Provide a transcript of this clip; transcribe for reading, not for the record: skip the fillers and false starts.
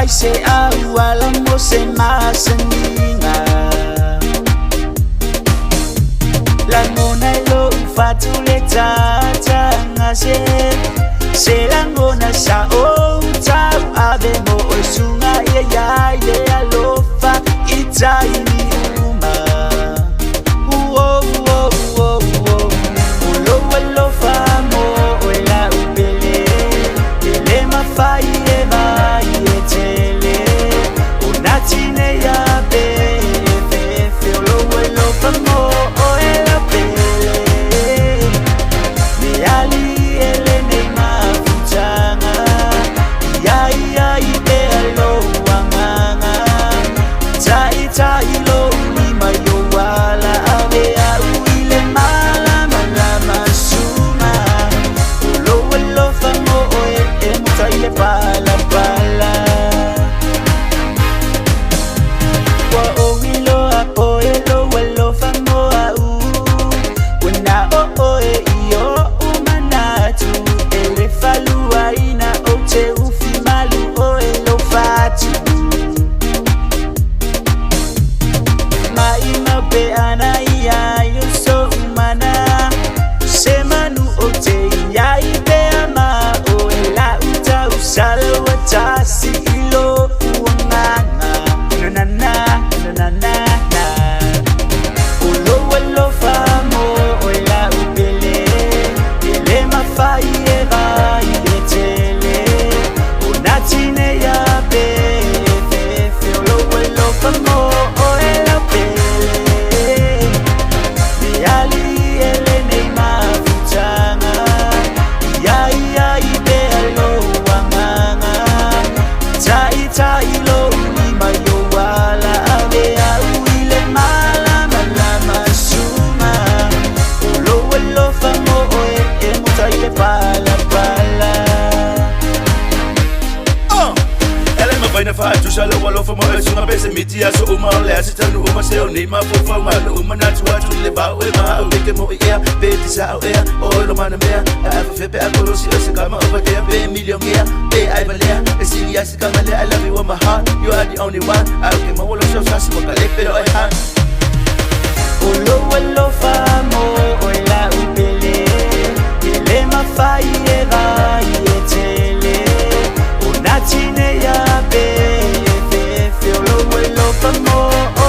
vai se au ala mo se masaninga la ngona lo fatule tata ngase se la ngona sa o tau ave mo sunga ya le alofa itai uma uo uo uo uo ulo lo famo la upele ele mafai e vai e tele unatine ya be fe lo famo la pele mi ali ele ne mafutanga ya ide lo wanganga tai lo ni mayo wala ave uile mala mala masuma lo famo e mutai pala pala wa owilo apoelo lo famo au una e io umanatu ele falua ina o te ufimalu o lo fatu maima pe ana ia yo so umana semanu o te ia ibe ama o la uta usala watasi ilo uanganga na na na na na lo famo o la upele ele mafai e vai e tele unatine ya be fe lo famo o la pele mi ali ele nei mafutanga ya ide lo wanganga tai lo ni mayo wala ave uile mala mala masuma lo famo e mutai pala pala ela me vai na fatu shala walo famo e sunga bese mitia so uma le asitanu uma se o ni ma fo fa ma uma na tu atu le ba we ma o ke mo ia be ti sa o ia o lo mana mea a fe pe a korosi o se kama over there be million ia be ai valea e si ya se kama le I love you with my heart you are the only one I ke mo lo so sa si mo ka le pero ai han lo famo o la upele ele mafai e vai e tele unatine ya be fe lo famo